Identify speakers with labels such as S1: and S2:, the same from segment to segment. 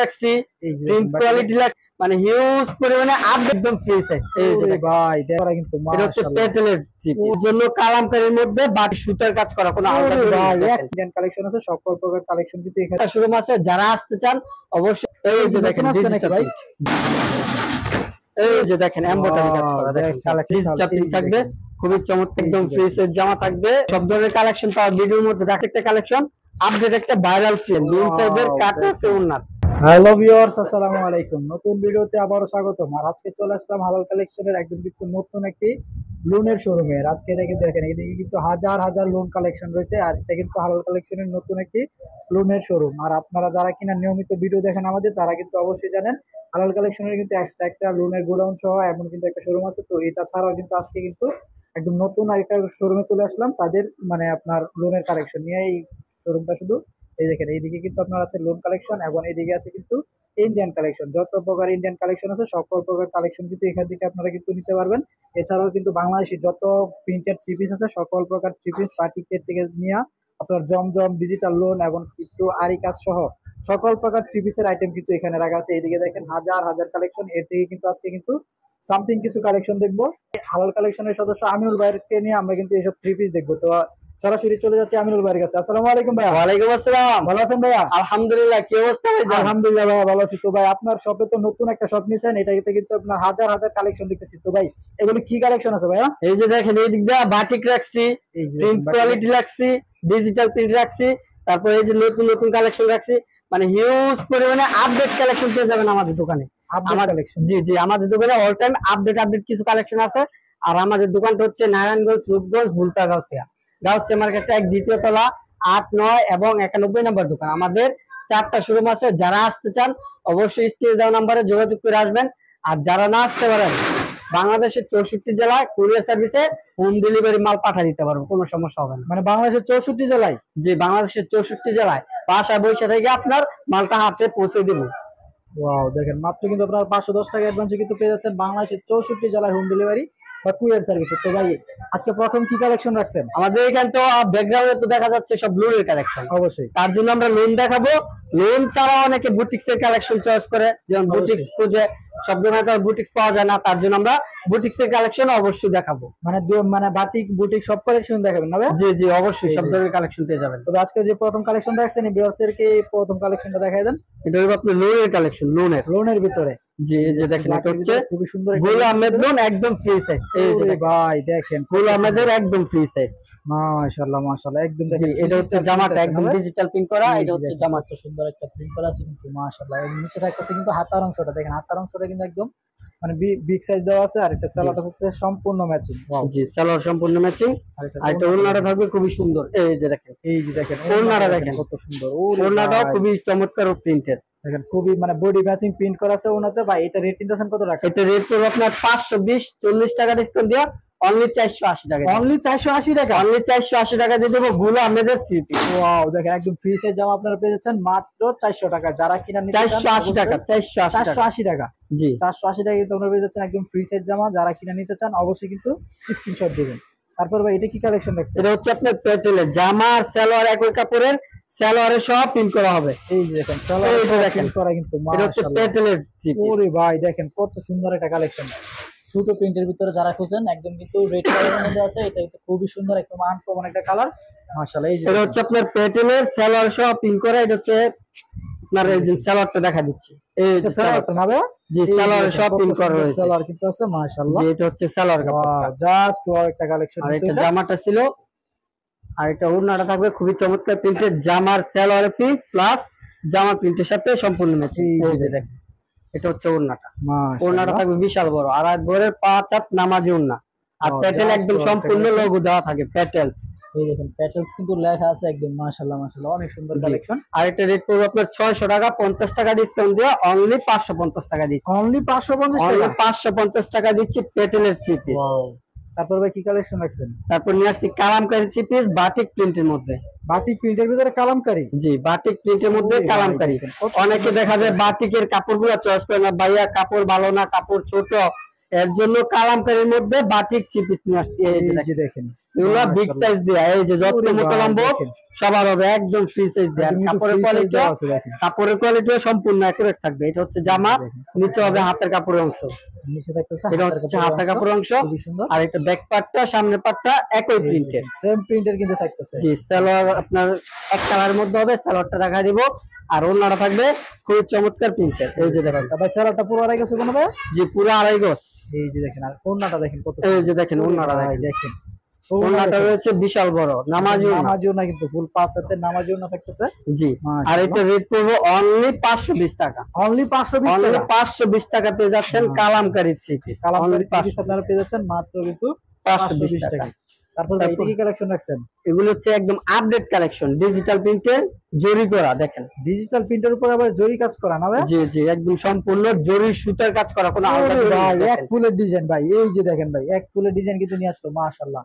S1: রাখছি, print quality মানে huge পরিমাণে আপডেট, একদম ফ্রি সাইজ। এই যে ভাই দেখো কিন্তু মাশাআল্লাহ, এটা হচ্ছে পেটেলের চিপ, এর জন্য কালামকারীর মধ্যে বাটি সুতার কাজ করা, কোনো আলাদা ভাই ইন্ডিয়ান কালেকশন আছে, সকল প্রকার কালেকশন কিন্তু এখানে শুরু আছে। যারা আসতে চান অবশ্যই এই যে দেখেন ডিজিটাল ভাই, এই যে দেখেন এমব্রয়ডারি কাজ করা, দেখেন কালেকশন থাকবে খুবই চমৎকার, একদম ফ্রি সাইজ জামা থাকবে, সব ধরনের কালেকশন পাওয়া ভিডিওর মধ্যে। একটা কালেকশন আপডেট, একটা ভাইরাল ছিল দুই সাইজের কাটওয়ার্ক ওন্নার।
S2: হ্যালো ভিউয়ার্স, আসসালামু আলাইকুম। নতুন ভিডিওতে আবারো স্বাগতম। আর আজকে চলে আসলাম হালাল কালেকশনের একদম কিন্তু নতুন একটি লোনের শোরুমে। আজকে দেখেন এদিকে কিন্তু হাজার হাজার লোন কালেকশন রয়েছে, আর এটা কিন্তু হালাল কালেকশনের নতুন একটি লোনের শোরুম। আর আপনারা যারা কিনা নিয়মিত ভিডিও দেখেন আমাদের, তারা কিন্তু অবশ্যই জানেন হালাল কালেকশনের কিন্তু এক্সট্রা একটা লোনের গোডাউন সহ এমন কিন্তু একটা শোরুম আছে। তো এটা ছাড়াও কিন্তু আজকে কিন্তু একদম নতুন আরেকটা শোরুমে চলে আসলাম, তাদের মানে আপনার লোনের কালেকশন নিয়ে। এই শোরুমটা শুধু এই দেখেন, এইদিকে কিন্তু আপনার আছে লোন কালেকশন, এবং এইদিকে আছে কিন্তু ইন্ডিয়ান কালেকশন। যত প্রকার ইন্ডিয়ান কালেকশন আছে সকল প্রকার কালেকশন কিন্তু এখান থেকে আপনারা কিন্তু নিতে পারবেন। এছাড়াও কিন্তু বাংলাদেশি যত প্রিন্টেড থ্রি পিস আছে, সকল প্রকার থ্রি পিস পার্টিকের থেকে নিয়ে আপনার জমজম ডিজিটাল লোন এবং কিন্তু আরি কাজ সহ সকল প্রকার থ্রি পিসের আইটেম কিন্তু এখানে রাখা আছে। এইদিকে দেখেন হাজার হাজার কালেকশন। এর থেকে কিন্তু আজকে কিন্তু সামথিং কিছু কালেকশন দেখবো। হালাল কালেকশনের সদস্য আমিনুল ভাইকে নিয়ে আমরা কিন্তু এইসব থ্রি পিস দেখবো। তো সরাসরি চলে যাচ্ছে আমিনুল ভাইয়ের কাছে। আসসালামু আলাইকুম ভাইয়া।
S1: ওয়ালাইকুম আসসালাম।
S2: ভালো আছেন ভাইয়া?
S1: আলহামদুলিল্লাহ, কি অবস্থা ভাই?
S2: আলহামদুলিল্লাহ ভাইয়া, ভালো আছি। তো ভাই আপনার শপে তো নতুন একটা শপ নিছেন, এটাতে কিন্তু আপনার হাজার হাজার কালেকশন দেখতেছি। তো ভাই এগুলো কি কালেকশন আছে ভাইয়া?
S1: এই যে দেখেন, এই দিক দিয়ে বাটিক রাখছি, প্রিন্ট কোয়ালিটি রাখছি, ডিজিটাল প্রিন্ট রাখছি, তারপর এই যে নতুন নতুন কালেকশন রাখছি, মানে হিউজ পরিমাণে আপডেট কালেকশন পেয়ে যাবেন আমাদের দোকানে। জি জি, আমাদের দোকানে অল টাইম আপডেট কিছু কালেকশন আছে। আর আমাদের দোকানটা হচ্ছে নারায়ণগঞ্জ, রূপগঞ্জ, ভুলতা, গাউসিয়া মার্কেটে এক দ্বিতীয় তলা 8, 9 এবং 91 নম্বর দোকান। আমাদের 4টা শোরুম আছে। যারা আসতে চান অবশ্যই স্ক্রিনে দেওয়া নাম্বারে যোগাযোগ করে আসবেন। আর যারা না আসতে পারেন, বাংলাদেশের 64 জেলায় কুরিয়ার সার্ভিসে হোম ডেলিভারি মাল পাঠিয়ে দিতে পারবো, কোনো সমস্যা হবে না।
S2: মানে বাংলাদেশের 64 জেলায়?
S1: জি, বাংলাদেশের 64 জেলায় বাসায় বসে থেকে আপনার মালটা হাতে পৌঁছে দিব।
S2: ওয়াও, দেখেন মাত্র কিন্তু আপনার 510 টাকা অ্যাডভান্সে কিন্তু পেয়ে যাচ্ছেন বাংলাদেশের 64 জেলায় হোম ডেলিভারি বা কুরিয়ার সার্ভিসে। তো ভাই আজকে প্রথম কি কালেকশন রাখছেন?
S1: আমাদের এখানে তো ব্যাকগ্রাউন্ডে তো দেখা যাচ্ছে সব লোনের কালেকশন।
S2: অবশ্যই,
S1: তার জন্য আমরা লোন দেখাবো। লোন ছাড়া অনেকে বুটিক্স এর কালেকশন চয়েস করে, যেমন বুটিক্স খুঁজে, সব ধরনের বুটিক্স পাওয়া যায় না, তার জন্য আমরা বুটিক্স এর কালেকশন অবশ্যই দেখাবো।
S2: মানে বাটিক বুটিক সব কালেকশন দেখাবেন না ভাই?
S1: জি জি, অবশ্যই সব ধরনের কালেকশন পেয়ে যাবেন।
S2: তবে আজকে যে প্রথম কালেকশন রাখছেন, এই ভিউয়ারদেরকে প্রথম কালেকশনটা দেখায় দেন।
S1: এটা হলো আপনার লোনের কালেকশন, লোনের
S2: ভিতরে।
S1: জি, এই যে দেখেন, এটা হচ্ছে
S2: খুবই সুন্দর
S1: গোল আহমেদ লোন, একদম ফ্রি সাইজ। এই যে
S2: ভাই দেখেন
S1: গোল আহমেদের একদম ফ্রি সাইজ।
S2: মাশাআল্লাহ মাশাআল্লাহ, একদম দেখেন।
S1: এটা হচ্ছে জামাটা একদম ডিজিটাল প্রিন্ট করা। এটা হচ্ছে জামাটা
S2: সুন্দর একটা প্রিন্ট করা আছে কিন্তু মাশাআল্লাহ। এর নিচে থাকতেছে কিন্তু হাতার অংশটা, দেখেন হাতার অংশটা কিন্তু একদম মানে বিগ সাইজ দেওয়া আছে। আর এটা সালোয়ারটা থাকতে সম্পূর্ণ ম্যাচিং। ওয়াও,
S1: জি, সালোয়ার সম্পূর্ণ ম্যাচিং। আর এটা ওড়নাটা থাকবে খুবই সুন্দর। এই যে দেখেন ওড়নাটা দেখেন কত সুন্দর। ওড়নাটাও খুবই চমৎকার প্রিন্টের।
S2: দেখেন খুবই মানে বডি ম্যাচিং প্রিন্ট করা আছে ওনাতে। ভাই এটা রেট দিতেছেন কত টাকা?
S1: এটা রেট করব আপনার 520-40 টাকা ডিসকাউন্ট দিয়া অনলি 480 টাকা।
S2: অনলি 480 টাকা?
S1: অনলি 480 টাকা দিয়ে দেব গুলো আমাদের চিপি।
S2: ওয়াও, দেখেন একদম ফ্রি সাইজ জামা আপনারা পেয়ে যাচ্ছেন মাত্র 400 টাকা। যারা কিনা নিতে চান
S1: 480 টাকা,
S2: 480 টাকা।
S1: জি,
S2: 480 টাকা কিন্তু আপনারা পেয়ে যাচ্ছেন একদম ফ্রি সাইজ জামা। যারা কিনা নিতে চান অবশ্যই কিন্তু স্ক্রিনশট দিবেন। তারপর ভাই এটা কি কালেকশন রাখছেন?
S1: এটা হচ্ছে আপনার পেটেলের জামা আর সালোয়ার একই কাপড়ের, সালোয়ারে সব প্রিন্ট করা হবে।
S2: এই যে দেখেন সালোয়ারে প্রিন্ট করা কিন্তু
S1: মাশাআল্লাহ। এটা হচ্ছে পেটেলের চিপ।
S2: ওরে ভাই দেখেন কত সুন্দর একটা কালেকশন। ছোট প্রিন্টের ভিতরে যারা খুঁজেন, একদম কিন্তু রেড কালারের মধ্যে আছে। এটা কিন্তু খুবই সুন্দর, একদম আনকমন একটা কালার মাশাআল্লাহ। এই যে
S1: এটা হচ্ছে আপনার পেটেলের সালোয়ার সহ প্রিন্ট করা। এটা হচ্ছে আপনার এই যে সালোয়ারটা দেখা দিচ্ছি। এই যে
S2: সালোয়ারটা না ভাই?
S1: জি, সালোয়ার সব প্রিন্ট করা রয়েছে।
S2: সালোয়ার কিন্তু আছে মাশাআল্লাহ।
S1: জি, এটা হচ্ছে সালোয়ার কাপড়।
S2: জাস্ট ওয়াও একটা কালেকশন।
S1: আর এটা জামাটা ছিল, আর এটা ওড়নাটা থাকবে খুবই চমৎকার প্রিন্টের। জামার সালোয়ার প্রিন্ট প্লাস জামা প্রিন্টের সাথে সম্পূর্ণ ম্যাচিং। এই যে দেখেন, এটা হচ্ছে ওড়নাটা। ওড়নাটা থাকবে বিশাল বড়, আর বড়ের 5 হাত নামাজি ওড়না। আর প্যাটেল একদম সম্পূর্ণ লোগো দেওয়া থাকে, প্যাটেলস।
S2: এই দেখেন প্যাটেলস কিন্তু লেখা আছে একদম মাশাআল্লাহ মাশাআল্লাহ, অনেক সুন্দর কালেকশন।
S1: আর এটা রেট পড়বে আপনার 600 টাকা, 50 টাকা ডিসকাউন্ট দিয়ে অনলি 550 টাকা দিচ্ছি।
S2: অনলি 550 টাকা?
S1: অনলি 550 টাকা দিচ্ছি পেটেলের থ্রি পিস।
S2: ওয়াও, তারপর ভাই কি কালেকশন রাখছেন?
S1: তারপর নিয়ে আসছি কালামকারী থ্রি পিস, বাটিক প্রিন্টের মধ্যে।
S2: বাটিক প্রিন্টের ভিতরে কালামকারী?
S1: জি, বাটিক প্রিন্টের মধ্যে কালামকারী। অনেকে দেখা যায় বাটিকের কাপড়গুলো চয়েস করে না, ভাইয়া কাপড় ভালো না, কাপড় ছোট, এর জন্য কালামকারীর মধ্যে বাটিক থ্রি পিস নিয়ে আসছি। এই যে দেখেন এগুলা বিগ
S2: মাশাআল্লাহ।
S1: সাইজ দেয়া, এই যে যত
S2: ওরে
S1: মোটা
S2: ভাই,
S1: লম্বা
S2: দেখেন।
S1: সবার হবে একদম ফ্রি সাইজ দেয়া।
S2: একদম কিন্তু
S1: কাপড়ের
S2: free size
S1: কোয়ালিটি,
S2: দেওয়া আছে দেখেন।
S1: কাপড়ের কোয়ালিটিও সম্পূর্ণ একুরেট থাকবে। এটা হচ্ছে জামা,
S2: দেখেন।
S1: নিচে হবে হাতের কাপড়ের অংশ,
S2: নিচে থাকতেছে
S1: এটা
S2: হাতের
S1: হচ্ছে
S2: কাপড়ের
S1: হাতের কাপড়ের অংশ।
S2: খুবই সুন্দর।
S1: আর এটা ব্যাক পার্টটা, সামনের পার্টটা একই প্রিন্টের।
S2: সেম প্রিন্টের কিন্তু থাকতেছে।
S1: জি, সালোয়ার আপনার এক কালারের মধ্যে হবে, সালোয়ারটা দেখা দিব। আর ওড়নাটা থাকবে খুব চমৎকার প্রিন্টের। এই যে দেখেন,
S2: ভাই স্যালাডটা পুরো আড়াই গেছে কোনো ভাই?
S1: জি পুরো আড়াই গজ।
S2: এই যে দেখেন, আর ওড়নাটা দেখেন কত
S1: এই
S2: সুন্দর।
S1: যে দেখেন
S2: ওরে
S1: ওড়নাটা
S2: ভাই,
S1: দেখেন,
S2: দেখেন
S1: ওড়নাটা রয়েছে বিশাল বড় নামাজি ওড়না।
S2: নামাজি ওড়না কিন্তু ফুল 5 হাতের নামাজি ওড়না থাকতেছে।
S1: জি, আর
S2: মাশাআল্লাহ।
S1: এটা রেট পড়বে অনলি 520 টাকা।
S2: অনলি 520
S1: অনলি
S2: টাকা।
S1: 520 টাকা পেয়ে যাচ্ছেন Kalamkari three piece.
S2: Kalamkari piece আপনারা পেয়ে যাচ্ছেন মাত্র কিন্তু
S1: 520
S2: 520
S1: টাকা।
S2: টাকা। তারপর ভাই এটা কি কালেকশন রাখছেন?
S1: এগুলো হচ্ছে একদম আপডেট কালেকশন, ডিজিটাল প্রিন্টের জরি করা। দেখেন,
S2: ডিজিটাল প্রিন্টের উপর আবার জরি কাজ করা না ভাই?
S1: জি জি, একদম সম্পূর্ণ জরি সুতার কাজ করা, কোনো আলাদা
S2: ওরে
S1: জরি
S2: ভাই,
S1: নেই।
S2: এক ফুলের ডিজাইন ভাই, এই যে দেখেন ভাই, এক ফুলের ডিজাইন কিন্তু নিয়ে আসলো মাশাআল্লাহ।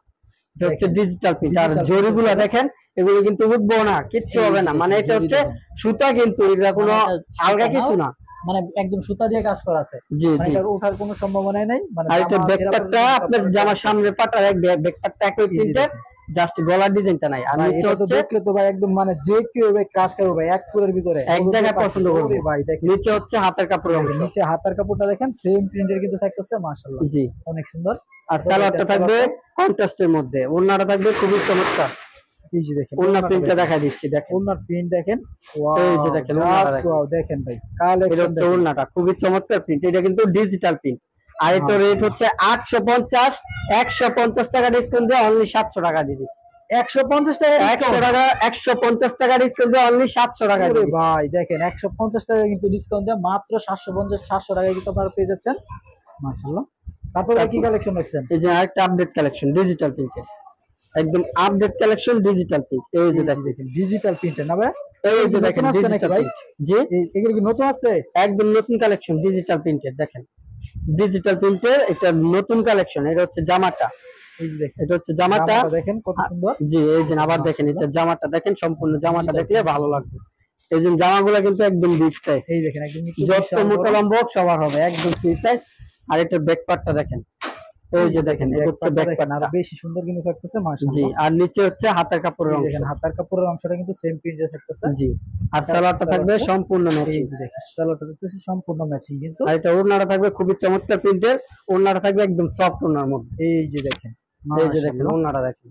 S1: এটা হচ্ছে ডিজিটাল প্রিন্ট। আর
S2: Digital
S1: জরিগুলো
S2: print।
S1: দেখেন, এগুলো কিন্তু উঠবো না, কিচ্ছু
S2: এই
S1: হবে
S2: যে
S1: না।
S2: দেখেন,
S1: মানে এটা
S2: জরি
S1: হচ্ছে
S2: দেখেন।
S1: সুতা, কিন্তু এটা কোনো
S2: মানে এটা সুতা
S1: আলগা
S2: না,
S1: কিছু না।
S2: মানে একদম সুতা দিয়ে কাজ করা আছে।
S1: জি
S2: মানে
S1: জি।
S2: এটার ওঠার কোনো সম্ভাবনাই নাই। মানে
S1: আর এটা
S2: জামা
S1: ব্যাক
S2: ছেঁড়া
S1: পার্টটা
S2: পর্যন্ত
S1: আপনার
S2: আপনারা
S1: জামার
S2: কাজ
S1: সামনের পার্টটা এক ব্যাক পার্টটা একই
S2: এই যে
S1: প্রিন্টের,
S2: দেখেন।
S1: জাস্ট গলার ডিজাইনটা নাই। আর
S2: ভাই
S1: নিচে
S2: এটা তো
S1: হচ্ছে
S2: দেখলে তো ভাই একদম মানে যে কেউ ভাই ক্রাশ খাবে ভাই, এক ফুলের ভিতরে
S1: এক
S2: হলুদের
S1: জায়গায়
S2: পাখি।
S1: পছন্দ করবে।
S2: ওরে ভাই দেখেন,
S1: নিচে হচ্ছে হাতের কাপড়ের
S2: দেখেন,
S1: অংশ।
S2: নিচে হাতার কাপড়টা দেখেন সেম প্রিন্টের কিন্তু থাকতেছে মাশাআল্লাহ।
S1: জি,
S2: অনেক সুন্দর।
S1: আর
S2: তারপর
S1: সালোয়ারটা
S2: এটা
S1: থাকবে
S2: সালোয়ারটা,
S1: কন্ট্রাস্টের মধ্যে, ওড়নাটা থাকবে খুবই চমৎকার।
S2: এই যে দেখেন
S1: ওড়না
S2: ওড়নাটা
S1: প্রিন্টটা
S2: দেখেন।
S1: দেখা দিচ্ছি, দেখেন
S2: ওড়নার প্রিন্ট দেখেন।
S1: এই যে
S2: ওয়াও,
S1: দেখেন ওড়নাটা
S2: জাস্ট
S1: দেখেন,
S2: ওয়াও, দেখেন ভাই
S1: এটা
S2: কালেকশন
S1: হচ্ছে
S2: দেখেন
S1: ওড়নাটা খুবই চমৎকার প্রিন্ট। এটা কিন্তু ডিজিটাল প্রিন্ট। আর এটা রেট হচ্ছে 850, 150 টাকা ডিসকাউন্ট দিয়ে অনলি 700 টাকা দিয়ে দিচ্ছি।
S2: 150 টাকা
S1: 100
S2: ডিসকাউন্ট।
S1: টাকা, 150 টাকা ডিসকাউন্ট দিয়ে অনলি 700 টাকা দিয়ে
S2: ওরে
S1: দিচ্ছি।
S2: ভাই দেখেন 150 টাকা কিন্তু ডিসকাউন্ট দিয়ে মাত্র 750 টাকায় কিন্তু আপনারা পেয়ে যাচ্ছেন মাশাআল্লাহ। তারপর কি কালেকশন রাখছেন?
S1: এই যে আরেকটা আপডেট কালেকশন ডিজিটাল প্রিন্টের, একদম আপডেট কালেকশন ডিজিটাল প্রিন্ট। এই যে
S2: এই যে
S1: দেখেন,
S2: দেখেন ডিজিটাল প্রিন্টার না ভাই?
S1: এই যে দেখেন
S2: নতুন আসছে নাকি
S1: ডিজিটাল
S2: ভাই?
S1: প্রিন্ট। জি,
S2: এগুলো কি নতুন আসছে?
S1: একদম নতুন কালেকশন ডিজিটাল প্রিন্টের। দেখেন, ডিজিটাল প্রিন্টের এটা নতুন কালেকশন। এটা হচ্ছে জামাটা,
S2: এই যে দেখেন
S1: এটা হচ্ছে জামাটা।
S2: জামাটা দেখেন কত সুন্দর।
S1: জি, এই যে আবার দেখেন, এটা জামাটা দেখেন, সম্পূর্ণ জামাটা
S2: Digital
S1: দেখলে
S2: print।
S1: ভালো লাগবে। এই যে জামাগুলো কিন্তু একদম বিগ সাইজ,
S2: এই দেখেন একদম নিচে
S1: যত
S2: বিশাল
S1: মোটা
S2: বড়।
S1: লম্বা হোক সবার হবে, একদম ফ্রি সাইজ। আর এটা ব্যাক পার্টটা দেখেন, এই যে দেখেন, এটা হচ্ছে
S2: ব্যাকপার্টটা
S1: ব্যাক
S2: দেখেন আর
S1: পার্টটা।
S2: বেশি সুন্দর কিন্তু থাকতেছে
S1: জি,
S2: মাশাআল্লাহ।
S1: আর নিচে হচ্ছে হাতের কাপড়ের
S2: এই
S1: অংশ।
S2: দেখেন হাতার কাপড়ের অংশটা কিন্তু সেম প্রিন্টে থাকতেছে।
S1: জি, আর সালোয়ারটা থাকবে
S2: সালোয়ারটা,
S1: সম্পূর্ণ
S2: এই
S1: ম্যাচিং।
S2: যে দেখেন সালোয়ারটা দেখতেছি সম্পূর্ণ ম্যাচিং কিন্তু।
S1: আর এটা ওড়নাটা থাকবে খুবই চমৎকার প্রিন্টের, ওড়নাটা থাকবে একদম সফট ওড়নার মধ্যে।
S2: এই যে দেখেন
S1: এই যে দেখেন
S2: মাশাআল্লাহ।
S1: ওড়নাটা দেখেন,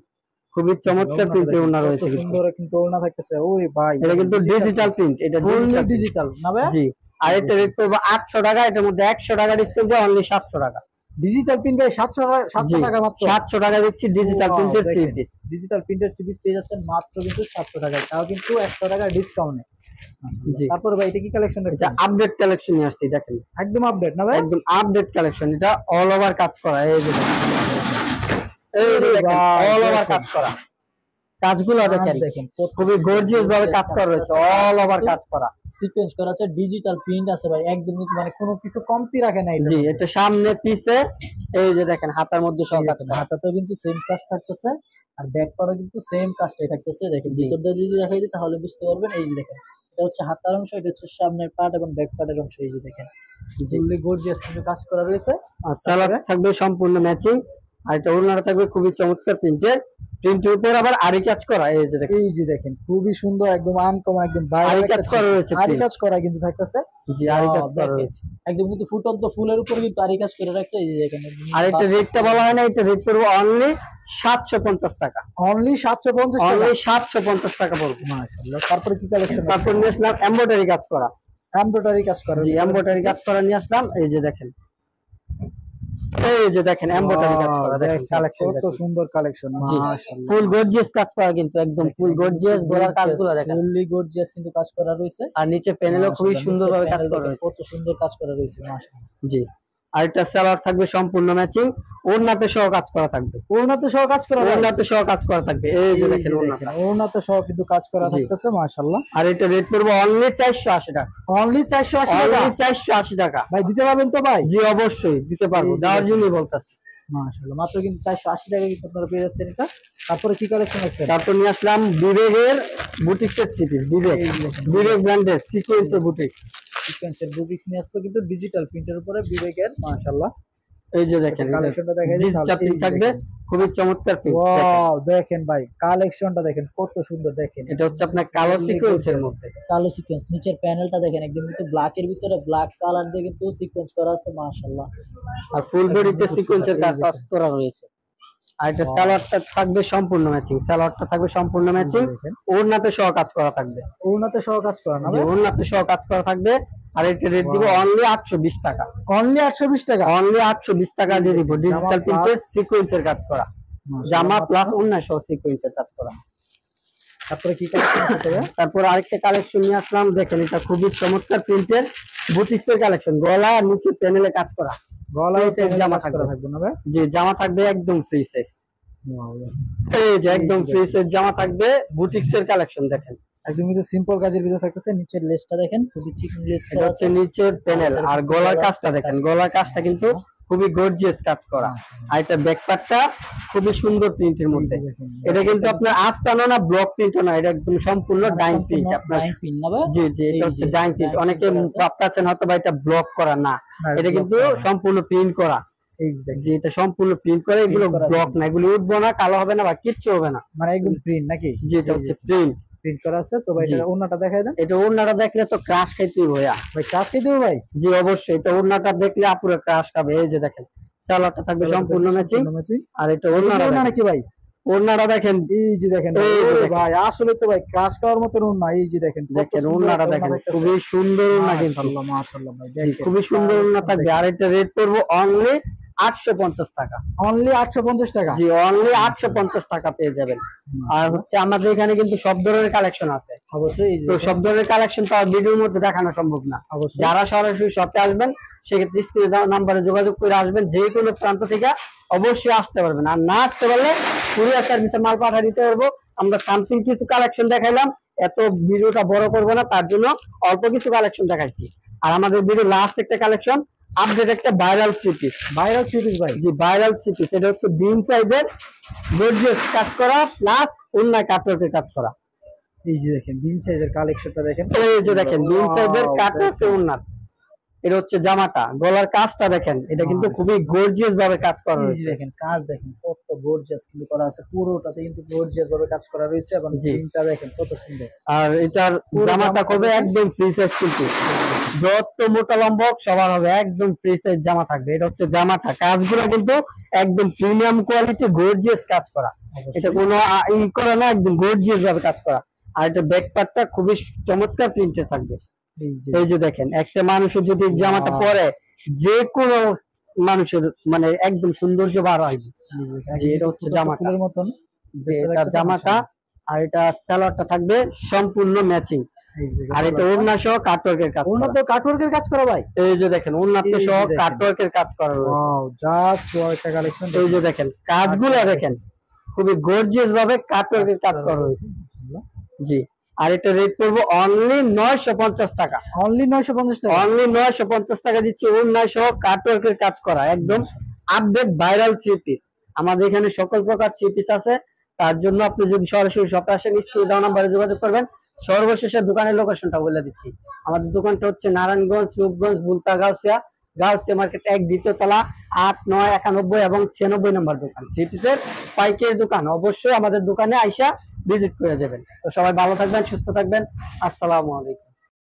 S1: খুবই চমৎকার
S2: ওড়নাটা
S1: প্রিন্টের
S2: দেখেন,
S1: ওড়না
S2: কত
S1: রয়েছে কিন্তু।
S2: সুন্দর কিন্তু ওড়না থাকতেছে। ওরে ভাই
S1: এটা কিন্তু ডিজিটাল প্রিন্ট, এটা
S2: ফুললি
S1: ডিজিটাল প্রিন্ট।
S2: ডিজিটাল না ভাই?
S1: জি, আর এটা রেট করবো 800 টাকা। এটার মধ্যে 100 টাকা ডিসকাউন্ট দিয়ে অনলি 700 টাকা।
S2: ডিজিটাল প্রিন্ট ভাই 700 টাকা, 700 টাকা মাত্র।
S1: 700 টাকা দিচ্ছি ডিজিটাল
S2: Wow,
S1: প্রিন্টের থ্রি
S2: দেখেন,
S1: পিস।
S2: ডিজিটাল প্রিন্টের থ্রি পিস পেয়ে যাচ্ছেন মাত্র কিন্তু 700 টাকায়, তাও কিন্তু 100 টাকা ডিসকাউন্টে।
S1: জি,
S2: তারপর ভাই এটা কি কালেকশন
S1: এটা
S2: রাখছেন?
S1: আপডেট কালেকশন নিয়ে আসছি, দেখেন
S2: একদম আপডেট না ভাই?
S1: একদম আপডেট কালেকশন। এটা অল ওভার কাজ করা, এই যে দেখেন, এই যে দেখেন
S2: ভাই,
S1: অল ওভার
S2: দেখেন।
S1: কাজ করা। কাজগুলো দেখেন
S2: দেখেন
S1: খুবই গর্জিয়াস ভাবে কাজ করা রয়েছে, অল ওভার কাজ করা।
S2: সিকোয়েন্স করা আছে, ডিজিটাল প্রিন্ট আছে ভাই, একদম কিন্তু মানে কোনো কিছু কমতি রাখে নাই
S1: জি, এটা সামনে পিছে, এই যে দেখেন হাতার মধ্যে সব কাজ করা।
S2: হাতাতেও কিন্তু সেম কাজ থাকতেছে আর ব্যাক পারও কিন্তু সেম কাজটাই থাকতেছে। দেখেন
S1: জি।
S2: ভিতর দিয়ে যদি দেখাই দিই তাহলে বুঝতে পারবেন। এই যে দেখেন এটা হচ্ছে হাতার অংশ, এটা হচ্ছে সামনের পার্ট এবং ব্যাক পার্টের অংশ। এই যে দেখেন ফুললি গর্জিয়াস কিন্তু কাজ করা রয়েছে।
S1: আর সালোয়ার থাকবে সম্পূর্ণ ম্যাচিং। আর এটা ওড়নাটা থাকবে খুবই চমৎকার প্রিন্টের, প্রিন্টের উপর আবার আরি কাজ করা। এই যে দেখেন,
S2: এই যে দেখেন খুবই সুন্দর, একদম আনকমন, একদম
S1: আরি
S2: ভাইরাল
S1: কাজ
S2: একটা
S1: করা
S2: জিনিস।
S1: রয়েছে,
S2: আরি কাজ করা কিন্তু থাকতেছে।
S1: জি আরি কাজ
S2: Wow,
S1: করা
S2: দেখেন।
S1: রয়েছে।
S2: একদম কিন্তু ফুটন্ত ফুলের উপর কিন্তু আরি কাজ করে রাখছে। এই যে দেখেন
S1: আর এটা রেটটা বলা হয় না, এটা রেট করবো অনলি 750 টাকা।
S2: অনলি 750 টাকা।
S1: অনলি 750 টাকা পড়বে।
S2: মাশাআল্লাহ। তারপরে কি কালেকশন আছে?
S1: তারপর নিয়ে আসলাম এমব্রয়ডারি কাজ করা।
S2: এমব্রয়ডারি কাজ করা।
S1: জি, এমব্রয়ডারি কাজ করা নিয়ে আসলাম। এই যে দেখেন, এই যে দেখেন এমব্রয়ডারি কাজ করা, দেখেন কালেকশন
S2: কত সুন্দর কালেকশন
S1: জি,
S2: মাশাআল্লাহ।
S1: ফুল গর্জিয়াস কাজ করা কিন্তু, একদম ফুল গর্জিয়াস গলার কাজগুলো দেখেন।
S2: ফুললি গর্জিয়াস কিন্তু কাজ করা রয়েছে।
S1: আর নিচে প্যানেলও খুবই
S2: মাশাআল্লাহ,
S1: সুন্দরভাবে
S2: নিচের
S1: কাজ
S2: panel
S1: করা
S2: দেখেন
S1: রয়েছে।
S2: কত সুন্দর কাজ করা রয়েছে মাশাআল্লাহ।
S1: জি, আর এটা সালোয়ার থাকবে সম্পূর্ণ ম্যাচিং, ওড়নাতে সহ কাজ করা থাকবে।
S2: ওড়নাতে সহ কাজ করা রয়েছে।
S1: ওড়নাতে সহ কাজ করা থাকবে, এই যে দেখেন ওড়নাটা।
S2: ওড়নাতে সহ কিন্তু কাজ করা
S1: জি।
S2: থাকতেছে মাশাআল্লাহ।
S1: আর এটা রেট পড়বে অনলি 480 টাকা।
S2: অনলি 480 টাকা।
S1: অনলি 480 টাকা।
S2: ভাই দিতে পারবেন তো ভাই?
S1: জি অবশ্যই দিতে পারবো,
S2: এই যে
S1: যাওয়ার
S2: দেখেন।
S1: জন্যই বলতাছি।
S2: মাশাআল্লাহ, মাত্র কিন্তু 480 টাকায় কিন্তু আপনারা পেয়ে যাচ্ছেন এটা। তারপরে কি কালেকশন আছে?
S1: তারপর নিয়ে আসলাম বিবেকের বুটিক্সের থ্রি পিস। বিবেক,
S2: এই যে দেখেন,
S1: বিবেক ব্র্যান্ডের সিকোয়েন্সের বুটিক্স।
S2: সিকোয়েন্সের বুটিক্স নিয়ে আসলো কিন্তু ডিজিটাল প্রিন্টের উপরে বিবেকের মাশাআল্লাহ।
S1: এই যে দেখেন
S2: কালেকশনটা দেখাই দিই
S1: ডিজিটাল
S2: তাহলে। এই
S1: প্রিন্ট
S2: যে
S1: থাকবে,
S2: দেখেন,
S1: খুবই চমৎকার প্রিন্ট।
S2: ওয়াও দেখেন ভাই কালেকশনটা দেখেন কত সুন্দর। দেখেন
S1: এটা হচ্ছে আপনার কালো সিকোয়েন্সের মধ্যে।
S2: কালো সিকোয়েন্স, নিচের প্যানেলটা দেখেন একদম কিন্তু ব্ল্যাক এর ভিতরে ব্ল্যাক কালার দিয়ে কিন্তু সিকোয়েন্স করা আছে, মাশাআল্লাহ।
S1: আর ফুল বডিতে
S2: একদম
S1: সিকোয়েন্সের
S2: এই
S1: কাজ
S2: যে
S1: কাজ করা রয়েছে। আর এটা সালোয়ারটা থাকবে সম্পূর্ণ ম্যাচিং, সালোয়ারটা থাকবে সম্পূর্ণ ম্যাচিং,
S2: দেখেন
S1: ওড়নাতে সহ কাজ করা থাকবে।
S2: ওনাতে সহ কাজ করা না
S1: জি,
S2: ভাই?
S1: ওড়নাতে সহ কাজ করা থাকবে। আর এটা রেট দিব অনলি 820 টাকা,
S2: অনলি 820 টাকা।
S1: অনলি 820 টাকা দিয়ে দিব।
S2: জামা
S1: ডিজিটাল প্রিন্টের
S2: plus-
S1: সিকোয়েন্সের কাজ করা জামা প্লাস ওড়না সহ সিকোয়েন্সের কাজ করা।
S2: তারপরে কি কালেকশন আছে তবে?
S1: তারপর আরেকটা কালেকশন নিয়ে আসলাম, দেখেন এটা খুবই চমৎকার প্রিন্টের বুটিক্সের কালেকশন, গলা আর নিচে প্যানেলে কাজ করা।
S2: গলায়
S1: Free size
S2: প্যানেলে
S1: জামা
S2: কাজ করা
S1: থাকবে।
S2: থাকবে না ভাই?
S1: জি, জামা থাকবে একদম ফ্রি সাইজ।
S2: ওয়াও,
S1: এই যে একদম
S2: এই যে
S1: ফ্রি সাইজ জামা থাকবে, বুটিক্সের কালেকশন দেখেন।
S2: একদম কিন্তু সিম্পল কাজের ভিতরে থাকতেছে। নিচের লেসটা দেখেন খুবই চিকন লেস
S1: এটা
S2: করা
S1: হচ্ছে
S2: আছে।
S1: নিচের প্যানেল, আর
S2: আর
S1: গলার
S2: গলার
S1: কাজটা দেখেন,
S2: কাজটা।
S1: গলার কাজটা কিন্তু খুবই গর্জিয়াস কাজ করা। আর এটা ব্যাকপার্টটা খুবই সুন্দর প্রিন্টের মধ্যে।
S2: এই যে দেখেন,
S1: এটা কিন্তু আপনার আফসানো না, ব্লক প্রিন্টও না, এটা একদম সম্পূর্ণ ডাইং প্রিন্ট আপনার।
S2: ডাইং প্রিন্ট না ভাই?
S1: জি জি, এটা
S2: এই
S1: হচ্ছে
S2: যে
S1: ডাইং প্রিন্ট।
S2: dyeing
S1: অনেকে
S2: print করা আছে।
S1: ভাবতেছেন হয়তো বা এটা ব্লক করা না,
S2: না,
S1: এটা
S2: block
S1: কিন্তু
S2: করা না।
S1: সম্পূর্ণ প্রিন্ট করা।
S2: এই যে দেখেন
S1: জি, এটা সম্পূর্ণ প্রিন্ট করে, এগুলো
S2: Print করা আছে
S1: ব্লক
S2: কিন্তু।
S1: না, এগুলো উঠবো না, কালো হবে না বা কিচ্ছু হবে না।
S2: মানে একদম প্রিন্ট নাকি?
S1: জি, এটা হচ্ছে প্রিন্ট।
S2: প্রিন্ট করা আছে তো ভাই।
S1: জি।
S2: এটা ওন্নাটা দেখাই দেন
S1: এটা ওড়নাটা দেখলে তো ক্রাশ খাইতেই ভাইয়া।
S2: ভাই। কাজ কি দেবো ভাই?
S1: জি অবশ্যই, এটা ওড়নাটা দেখলে আপুরে ক্রাশ খাবে। এই যে দেখেন, সালোয়ারটা থাকবে সম্পূর্ণ ম্যাচিং, আর এটা ওড়নাটা
S2: ওন্না
S1: দেখেন।
S2: নাকি ভাই?
S1: ওড়নাটা দেখেন,
S2: এই যে দেখেন
S1: এই যে
S2: ওরে
S1: দেখেন।
S2: ভাই, আসলে তো ভাই ক্রাশ খাওয়ার মতন ওন্না। এই যে দেখেন কত
S1: দেখেন
S2: সুন্দর
S1: ওড়নাটা
S2: একটা
S1: দেখেন,
S2: ওন্না দেখতেছেন।
S1: খুবই সুন্দর ওড়না কিন্তু,
S2: মাশাআল্লাহ মাশাআল্লাহ ভাই
S1: জি,
S2: দেখেন
S1: খুবই সুন্দর ওড়না থাকবে। আর এটা রেট পড়বো অনলি 850 টাকা।
S2: অনলি 850 টাকা।
S1: জি, অনলি 850 টাকা পেয়ে যাবেন। আর হচ্ছে আমাদের এখানে কিন্তু সব ধরনের কালেকশন আছে,
S2: অবশ্যই এই যে
S1: তো
S2: দেখেন,
S1: সব ধরনের কালেকশন তো আর ভিডিওর মধ্যে দেখানো সম্ভব না।
S2: অবশ্যই
S1: যারা সরাসরি শপে আসবেন সেক্ষেত্রে স্ক্রিনে দেওয়া নাম্বারে যোগাযোগ করে আসবেন, যে কোনো প্রান্ত থেকে অবশ্যই আসতে পারবেন। আর না আসতে পারলে কুরিয়ার সার্ভিসে মাল পাঠিয়ে দিতে পারবো। আমরা সামথিং কিছু কালেকশন দেখাইলাম, এত ভিডিওটা বড় করবো না, তার জন্য অল্প কিছু কালেকশন দেখাইছি। আর আমাদের ভিডিও লাস্ট একটা কালেকশন, আপডেট একটা viral three piece.
S2: Viral three ভাই।
S1: জি, ভাইরাল থ্রি পিস। এটা হচ্ছে বিন সাইজের গর্জিয়াস কাজ করা প্লাস অন্য কাটওয়ার্কের কাজ করা।
S2: এই যে দেখেন বিন সাইজের কালেকশনটা দেখেন।
S1: এই যে দেখেন বিন সাইজের
S2: Wow,
S1: কাটওয়ার্কে
S2: দেখেন।
S1: ওড়না। এটা হচ্ছে জামাটা, গলার কাজটা দেখেন, এটা কিন্তু খুবই গর্জিয়াস ভাবে কাজ করা
S2: এই যে
S1: হয়েছে।
S2: দেখেন কাজ দেখেন কত গর্জিয়াস কিন্তু করা আছে, পুরোটাতে কিন্তু গর্জিয়াস ভাবে কাজ করা রয়েছে। এবং
S1: জি।
S2: প্রিন্টটা দেখেন কত সুন্দর।
S1: আর এটার
S2: পুরো
S1: জামাটা
S2: জামাটা
S1: হবে
S2: দেখেন।
S1: একদম ফ্রি সাইজ, কিন্তু যত মোটা লম্বা হোক সবার হবে একদম ফ্রি সাইজ জামা থাকবে। এটা হচ্ছে জামাটা, কাজগুলো কিন্তু একদম প্রিমিয়াম কোয়ালিটি গর্জিয়াস কাজ করা। এটা কোনো ই করা না, একদম গর্জিয়াস ভাবে কাজ করা। আর এটা ব্যাক পার্টটা খুবই চমৎকার প্রিন্টে থাকবে।
S2: এই যে
S1: এই যে দেখেন, একটা মানুষের যদি এই জামাটা
S2: Wow.
S1: পরে, যে কোনো মানুষের মানে একদম সৌন্দর্য বার হয়।
S2: এই যে দেখেন,
S1: জি, এটা হচ্ছে
S2: ফুটন্ত
S1: জামাটা।
S2: ফুলের মতন।
S1: যে
S2: Just
S1: এটা
S2: দেখতেছেন,
S1: জামাটা, আর এটা সালোয়ারটা থাকবে সম্পূর্ণ ম্যাচিং।
S2: এই যে
S1: আর এটা ওড়না সহ কাটওয়ার্কের কাজ
S2: ওন্না
S1: করা।
S2: তো কাটওয়ার্কের কাজ করা ভাই।
S1: এই যে দেখেন ওড়নাতে
S2: এই যে
S1: সহ
S2: দেখেন।
S1: কাটওয়ার্কের কাজ করা রয়েছে।
S2: ওয়াও, জাস্ট ওয়াও একটা কালেকশন।
S1: এই যে দেখেন কাজগুলো দেখেন, খুবই গর্জিয়াস ভাবে কাটওয়ার্কের কাজ করা রয়েছে। জি, আর এটা রেট করবো অনলি 950 টাকা।
S2: অনলি 950 টাকা।
S1: অনলি 950 টাকা দিচ্ছি, ওড়না সহ কাটওয়ার্কের কাজ করা একদম আপডেট ভাইরাল থ্রি পিস। আমাদের এখানে সকল প্রকার থ্রি পিস আছে। তার জন্য আপনি যদি সরাসরি শপে আসেন, স্ক্রিনে দেওয়া নাম্বারে যোগাযোগ করবেন। সর্বশেষে দোকানের লোকেশনটা বলে দিচ্ছি। আমাদের দোকানটা হচ্ছে নারায়ণগঞ্জ, রূপগঞ্জ, বুলতা, গাউসিয়া মার্কেট 1, দ্বিতীয় তলা, 8, 9, 91 এবং 96 নম্বর দোকান। থ্রি পিসের পাইকারি দোকান। অবশ্যই আমাদের দোকানে আইসা ভিজিট করে যাবেন। তো সবাই ভালো থাকবেন, সুস্থ থাকবেন। আসসালামু আলাইকুম।